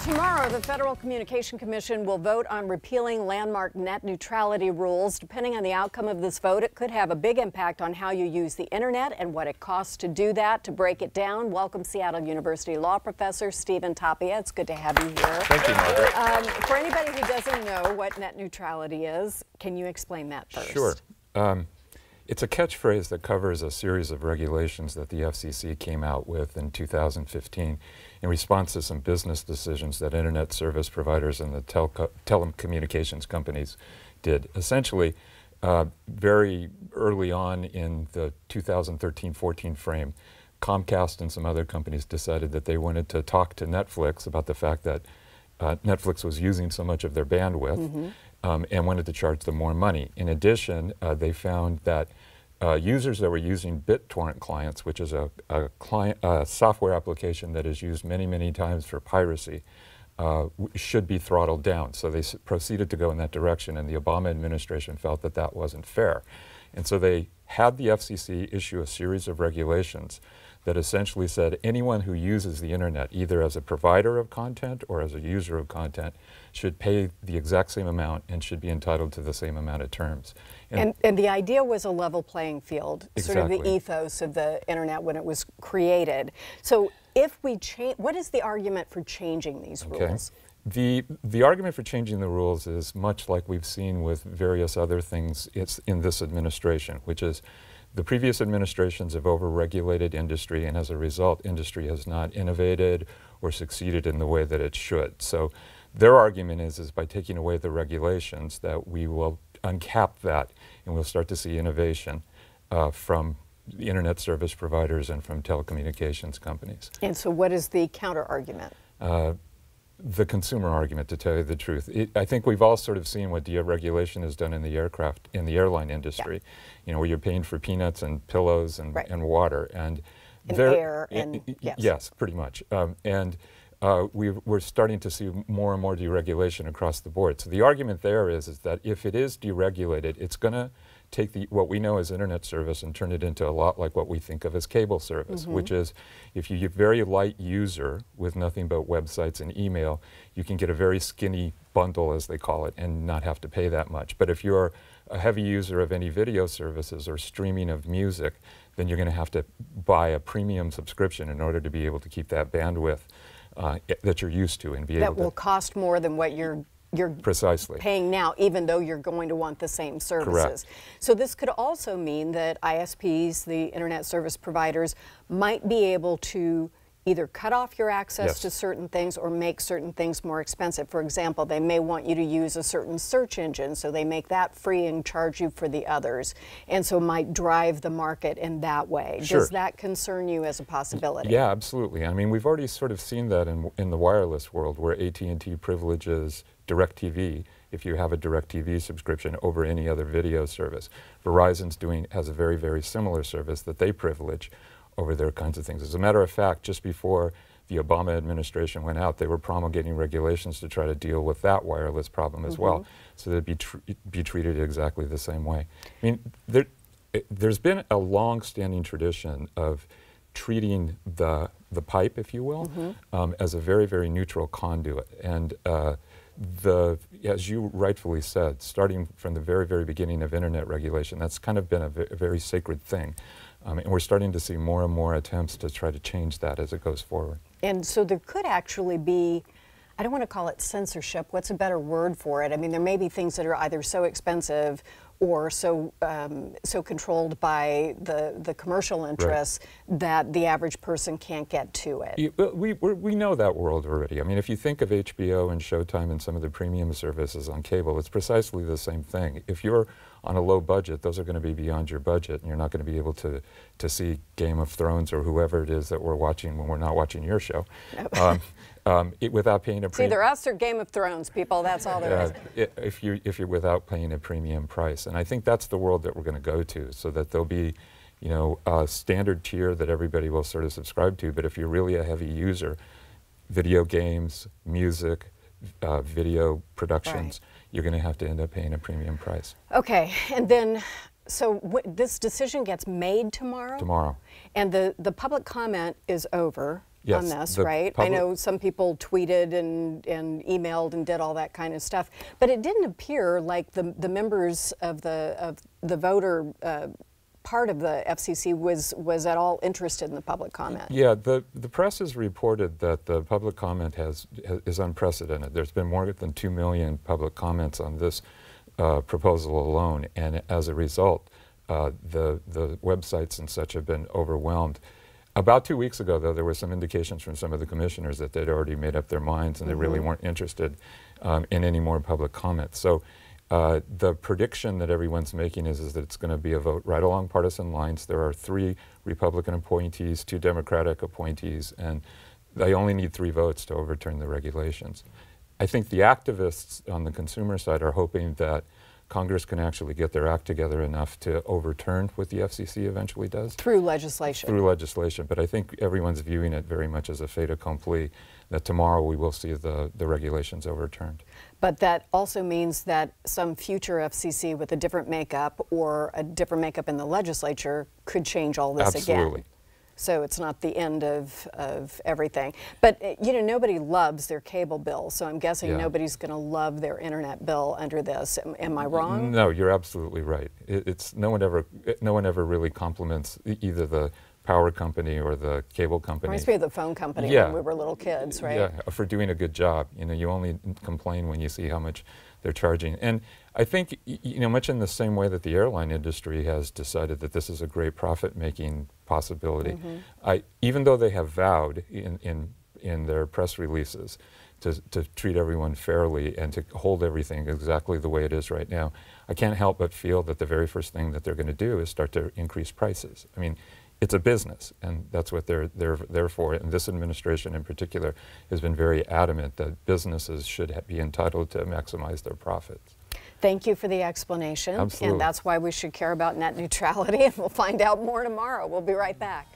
Tomorrow, the Federal Communication Commission will vote on repealing landmark net neutrality rules. Depending on the outcome of this vote, it could have a big impact on how you use the internet and what it costs to do that. To break it down, welcome Seattle University law professor Stephen Tapia. It's good to have you here. Thank you, Margaret. For anybody who doesn't know what net neutrality is, can you explain that first? Sure. It's a catchphrase that covers a series of regulations that the FCC came out with in 2015 in response to some business decisions that internet service providers and the telecommunications companies did. Essentially, very early on in the 2013-14 frame, Comcast and some other companies decided that they wanted to talk to Netflix about the fact that Netflix was using so much of their bandwidth and wanted to charge them more money. In addition, they found that users that were using BitTorrent clients, which is a software application that is used many, many times for piracy, should be throttled down. So they proceeded to go in that direction, and the Obama administration felt that that wasn't fair. And so they had the FCC issue a series of regulations that essentially said anyone who uses the internet, either as a provider of content or as a user of content, should pay the exact same amount and should be entitled to the same amount of terms. And the idea was a level playing field, exactly. Sort of the ethos of the internet when it was created. So if we change, what is the argument for changing these rules? The argument for changing the rules is much like we've seen with various other things in this administration, which is the previous administrations have over-regulated industry, and as a result, industry has not innovated or succeeded in the way that it should. So their argument is by taking away the regulations that we will uncap that and we'll start to see innovation from the internet service providers and from telecommunications companies. And so what is the counter-argument? The consumer argument, to tell you the truth. I think we've all sort of seen what deregulation has done in the airline industry, yeah. You know, where you're paying for peanuts and pillows and, right. and water. And air and, yes. Yes, pretty much. We're starting to see more and more deregulation across the board. So the argument there is that if it is deregulated, it's going to take what we know as internet service and turn it into a lot like what we think of as cable service, which is if you're a very light user with nothing but websites and email, you can get a very skinny bundle, as they call it, and not have to pay that much. But if you're a heavy user of any video services or streaming of music, then you're going to have to buy a premium subscription in order to be able to keep that bandwidth that you're used to and be able to. That will cost more than what you're precisely paying now, even though you're going to want the same services. Correct. So this could also mean that ISPs, the internet service providers, might be able to either cut off your access yes. to certain things or make certain things more expensive. For example, they may want you to use a certain search engine, so they make that free and charge you for the others, and so might drive the market in that way. Sure. Does that concern you as a possibility? Yeah, absolutely. I mean, we've already sort of seen that in the wireless world, where AT&T privileges DirecTV if you have a DirecTV subscription over any other video service. Verizon's has a very, very similar service that they privilege over their kinds of things. As a matter of fact, just before the Obama administration went out, they were promulgating regulations to try to deal with that wireless problem as well, so they'd be treated exactly the same way. I mean, there's been a long-standing tradition of treating the pipe, if you will, as a very, very neutral conduit. And as you rightfully said, starting from the very, very beginning of internet regulation, that's kind of been a very sacred thing. And we're starting to see more and more attempts to try to change that as it goes forward. And so there could actually be, I don't want to call it censorship, what's a better word for it? I mean, there may be things that are either so expensive or so controlled by the commercial interests right. that the average person can't get to it. We know that world already. I mean, if you think of HBO and Showtime and some of the premium services on cable, it's precisely the same thing. If you're on a low budget, those are going to be beyond your budget, and you're not going to be able to see Game of Thrones or whoever it is that we're watching when we're not watching your show. Nope. Without paying a premium. It's either us or Game of Thrones, people. That's all there is. If you're without paying a premium price, and I think that's the world that we're going to go to, so that there'll be, you know, a standard tier that everybody will sort of subscribe to. But if you're really a heavy user, video games, music, video productions, right. you're going to have to end up paying a premium price. Okay, and then. So this decision gets made tomorrow? Tomorrow. And the public comment is over. on this, right? I know some people tweeted and emailed and did all that kind of stuff, but it didn't appear like the members of the voter part of the FCC was at all interested in the public comment. Yeah, the press has reported that the public comment is unprecedented. There's been more than 2 million public comments on this proposal alone, and as a result, the websites and such have been overwhelmed. About 2 weeks ago, though, there were some indications from some of the commissioners that they'd already made up their minds and they really weren't interested in any more public comment. So the prediction that everyone's making is that it's going to be a vote right along partisan lines. There are 3 Republican appointees, 2 Democratic appointees, and they only need 3 votes to overturn the regulations. I think the activists on the consumer side are hoping that Congress can actually get their act together enough to overturn what the FCC eventually does. Through legislation. Through legislation. But I think everyone's viewing it very much as a fait accompli, that tomorrow we will see the regulations overturned. But that also means that some future FCC with a different makeup or a different makeup in the legislature could change all this again. Absolutely. So it's not the end of everything. But, you know, nobody loves their cable bill, so I'm guessing nobody's going to love their internet bill under this. Am I wrong? No, you're absolutely right. No one ever really compliments either the power company or the cable company. Reminds me of the phone company when we were little kids, right? Yeah, for doing a good job. You know, you only complain when you see how much they're charging. And I think, you know, much in the same way that the airline industry has decided that this is a great profit-making possibility, even though they have vowed in their press releases to treat everyone fairly and to hold everything exactly the way it is right now, I can't help but feel that the very first thing that they're going to do is start to increase prices. I mean, it's a business, and that's what they're there for. And this administration in particular has been very adamant that businesses should be entitled to maximize their profits. Thank you for the explanation. Absolutely. And that's why we should care about net neutrality, and we'll find out more tomorrow. We'll be right back.